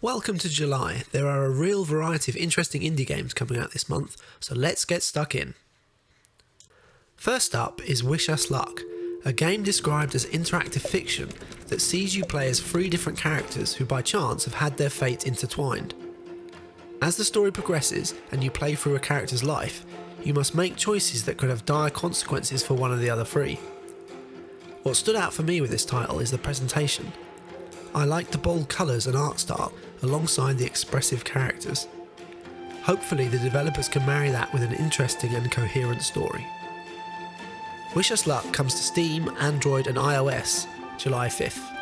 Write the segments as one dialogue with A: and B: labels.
A: Welcome to July. There are a real variety of interesting indie games coming out this month, so let's get stuck in. First up is Wish Us Luck, a game described as interactive fiction that sees you play as 3 different characters who by chance have had their fate intertwined. As the story progresses and you play through a character's life, you must make choices that could have dire consequences for one of the other 3. What stood out for me with this title is the presentation. I liked the bold colours and art style alongside the expressive characters. Hopefully the developers can marry that with an interesting and coherent story. Wish Us Luck comes to Steam, Android and iOS July 5th.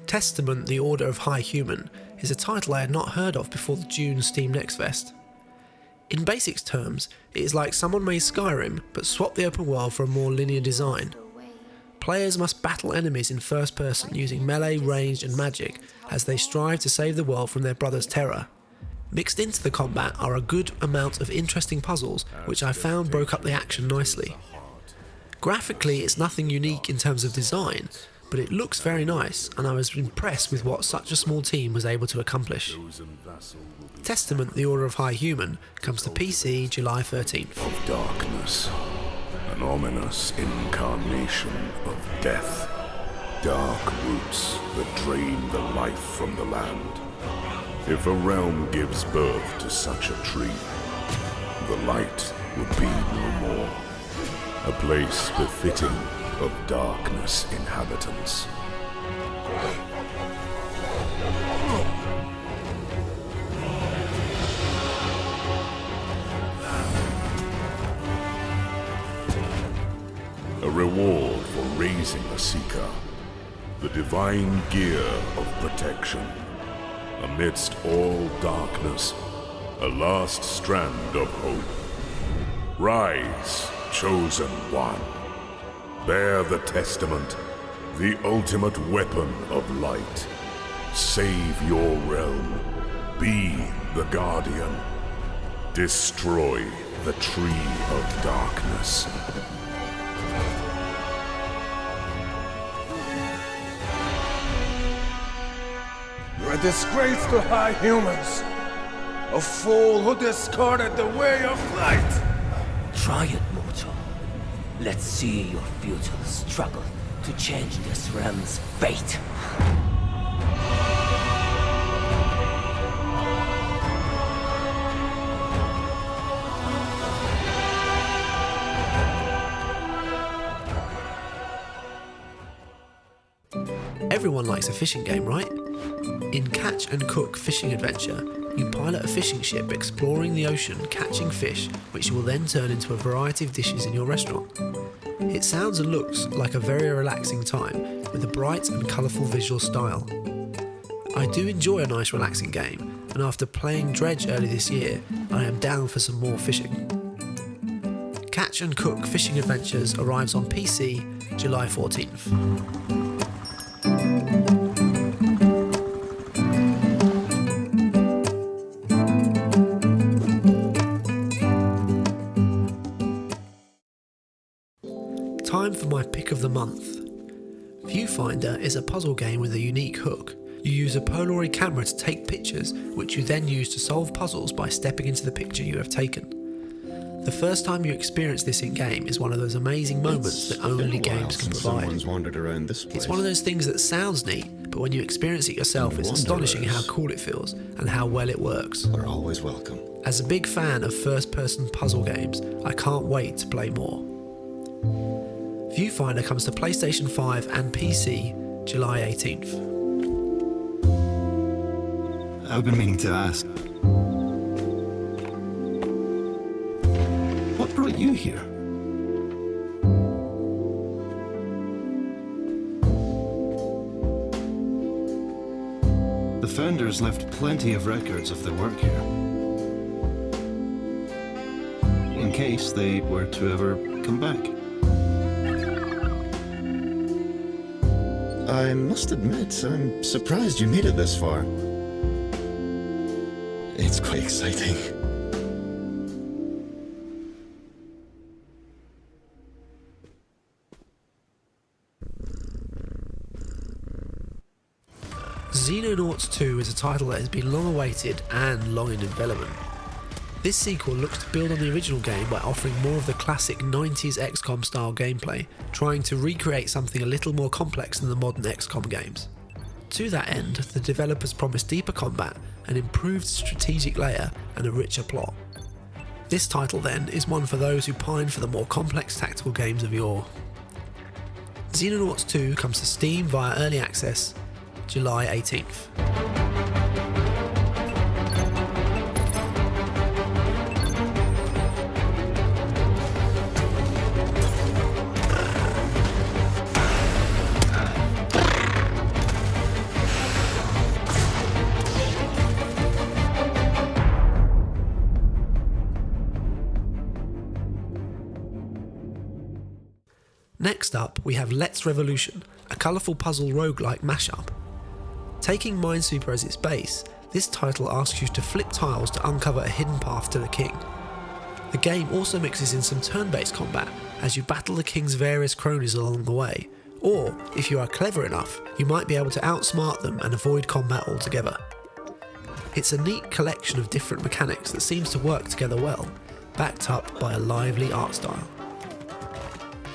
A: Testament: The Order of High Human is a title I had not heard of before the June Steam Next Fest. In basics terms, it is like someone made Skyrim but swapped the open world for a more linear design. Players must battle enemies in first person using melee, ranged and magic as they strive to save the world from their brother's terror. Mixed into the combat are a good amount of interesting puzzles which I found broke up the action nicely. Graphically it's nothing unique in terms of design, but it looks very nice and I was impressed with what such a small team was able to accomplish. Testament: The Order of High Human comes to PC July 13th.
B: Of darkness, an ominous incarnation of death, dark roots that drain the life from the land. If a realm gives birth to such a tree, the light would be no more, a place befitting of darkness inhabitants. A reward for raising a seeker, the divine gear of protection. Amidst all darkness, a last strand of hope. Rise, chosen one. Bear the testament, the ultimate weapon of light. Save your realm. Be the guardian. Destroy the tree of darkness.
C: You're a disgrace to high humans. A fool who discarded the way of light.
D: Try it, mortal. Let's see your futile struggle to change this realm's fate.
A: Everyone likes a fishing game, right? In Catch and Cook Fishing Adventure, you pilot a fishing ship exploring the ocean, catching fish, which you will then turn into a variety of dishes in your restaurant. It sounds and looks like a very relaxing time, with a bright and colourful visual style. I do enjoy a nice relaxing game, and after playing Dredge early this year, I am down for some more fishing. Catch and Cook Fishing Adventures arrives on PC July 14th. Time for my pick of the month. Viewfinder is a puzzle game with a unique hook. You use a Polaroid camera to take pictures, which you then use to solve puzzles by stepping into the picture you have taken. The first time you experience this in-game is one of those amazing moments that only games can provide.
E: Someone's wandered around this place.
A: It's one of those things that sounds neat, but when you experience it yourself, it's astonishing how cool it feels and how well it works.
E: Are always welcome.
A: As a big fan of first-person puzzle games, I can't wait to play more. Viewfinder comes to PlayStation 5 and PC July 18th.
E: I've been meaning to ask. What brought you here? The founders left plenty of records of their work here. In case they were to ever come back. I must admit, I'm surprised you made it this far. It's quite exciting.
A: Xenonauts 2 is a title that has been long awaited and long in development. This sequel looks to build on the original game by offering more of the classic 90s XCOM style gameplay, trying to recreate something a little more complex than the modern XCOM games. To that end, the developers promise deeper combat, an improved strategic layer and a richer plot. This title then is one for those who pine for the more complex tactical games of yore. Xenonauts 2 comes to Steam via Early Access July 18th. Next up, we have Let's Revolution, a colourful puzzle roguelike mashup. Taking Minesweeper as its base, this title asks you to flip tiles to uncover a hidden path to the king. The game also mixes in some turn-based combat as you battle the king's various cronies along the way, or if you are clever enough, you might be able to outsmart them and avoid combat altogether. It's a neat collection of different mechanics that seems to work together well, backed up by a lively art style.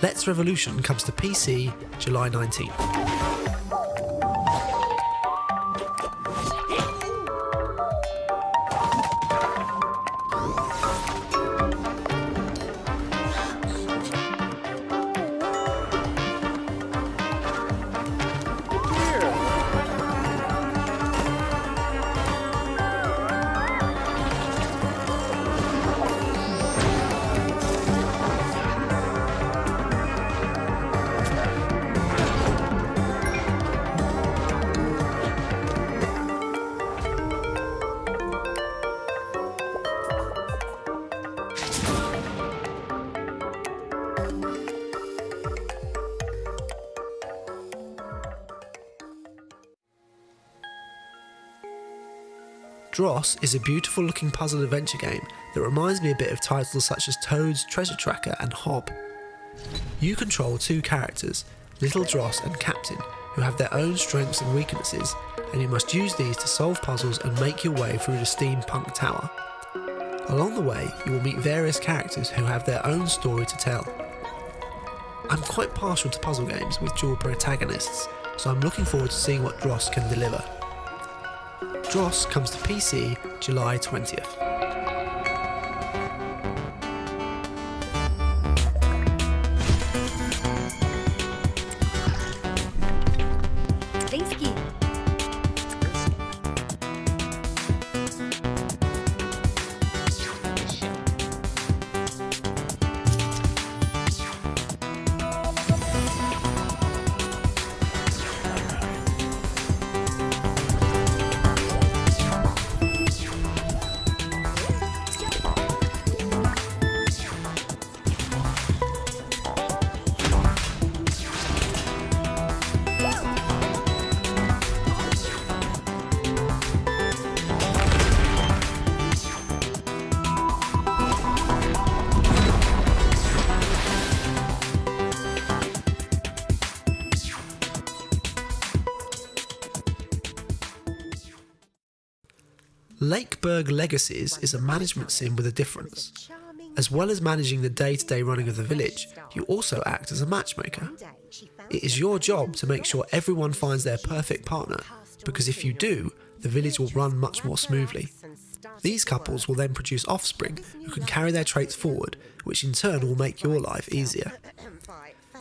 A: Let's Revolution comes to PC July 19th. DROS is a beautiful looking puzzle adventure game that reminds me a bit of titles such as Toad's Treasure Tracker and Hob. You control two characters, Little Dross and Captain, who have their own strengths and weaknesses, and you must use these to solve puzzles and make your way through the steampunk tower. Along the way, you will meet various characters who have their own story to tell. I'm quite partial to puzzle games with dual protagonists, so I'm looking forward to seeing what DROS can deliver. DROS comes to PC July 20th. Lakeburg Legacies is a management sim with a difference. As well as managing the day-to-day running of the village, you also act as a matchmaker. It is your job to make sure everyone finds their perfect partner, because if you do, the village will run much more smoothly. These couples will then produce offspring who can carry their traits forward, which in turn will make your life easier.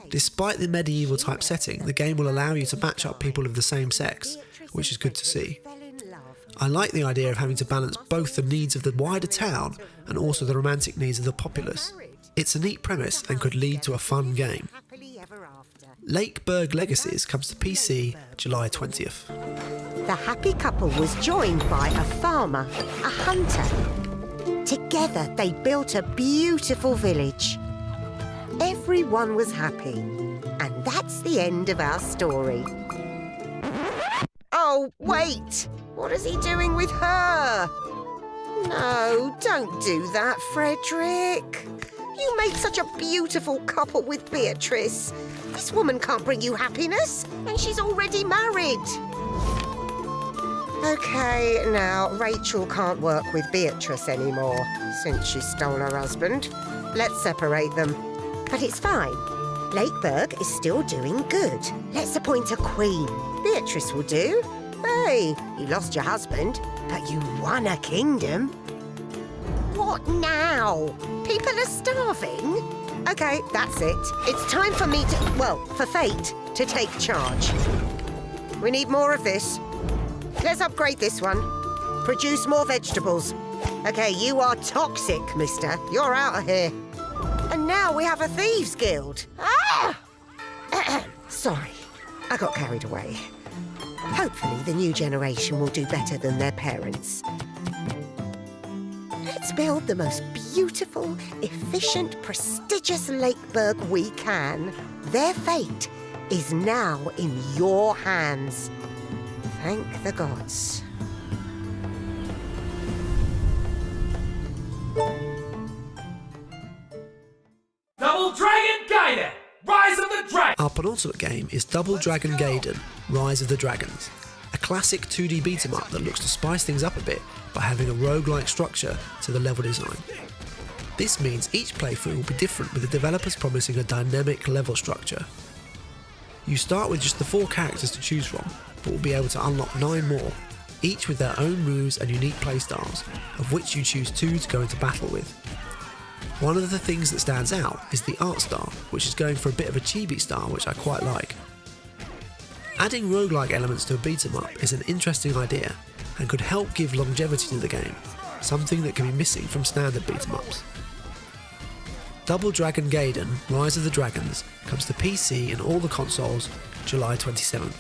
A: Despite the medieval type setting, the game will allow you to match up people of the same sex, which is good to see. I like the idea of having to balance both the needs of the wider town and also the romantic needs of the populace. It's a neat premise and could lead to a fun game. Lakeburg Legacies comes to PC July 20th.
F: The happy couple was joined by a farmer, a hunter. Together they built a beautiful village. Everyone was happy, and that's the end of our story. Oh, wait! What is he doing with her? No, don't do that, Frederick. You made such a beautiful couple with Beatrice. This woman can't bring you happiness, and she's already married. Okay, now, Rachel can't work with Beatrice anymore, since she stole her husband. Let's separate them. But it's fine. Lakeburg is still doing good. Let's appoint a queen. Beatrice will do. Hey, you lost your husband, but you won a kingdom. What now? People are starving? Okay, that's it. It's time for me to, well, for fate to take charge. We need more of this. Let's upgrade this one. Produce more vegetables. Okay, you are toxic, mister. You're out of here. And now we have a thieves guild. Ah! Sorry, I got carried away. Hopefully the new generation will do better than their parents. Let's build the most beautiful, efficient, prestigious Lakeburg we can. Their fate is now in your hands. Thank the gods.
G: Double Dragon Gaiden! Rise of the Dragon!
A: Our penultimate game is Double Dragon Gaiden, Rise of the Dragons, a classic 2D beat-em-up that looks to spice things up a bit by having a roguelike structure to the level design. This means each playthrough will be different, with the developers promising a dynamic level structure. You start with just the 4 characters to choose from, but will be able to unlock 9 more, each with their own moves and unique playstyles, of which you choose 2 to go into battle with. One of the things that stands out is the art style, which is going for a bit of a chibi style, which I quite like. Adding roguelike elements to a beat-em-up is an interesting idea and could help give longevity to the game, something that can be missing from standard beat-em-ups. Double Dragon Gaiden, Rise of the Dragons comes to PC and all the consoles July 27th.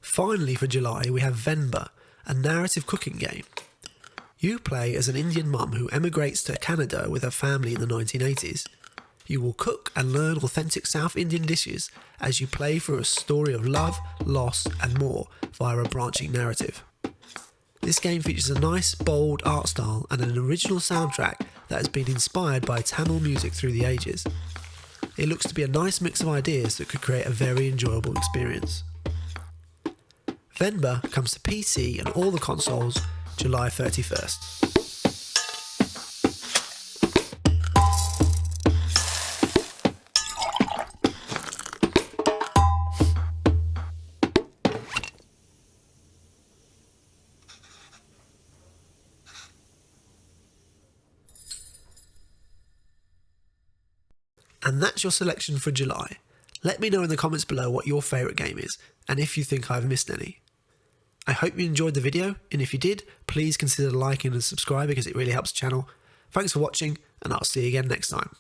A: Finally for July we have Venba, a narrative cooking game. You play as an Indian mum who emigrates to Canada with her family in the 1980s. You will cook and learn authentic South Indian dishes as you play through a story of love, loss and more via a branching narrative. This game features a nice, bold art style and an original soundtrack that has been inspired by Tamil music through the ages. It looks to be a nice mix of ideas that could create a very enjoyable experience. Venba comes to PC and all the consoles July 31st. And that's your selection for July. Let me know in the comments below what your favourite game is, and if you think I've missed any. I hope you enjoyed the video, and if you did, please consider liking and subscribing because it really helps the channel. Thanks for watching, and I'll see you again next time.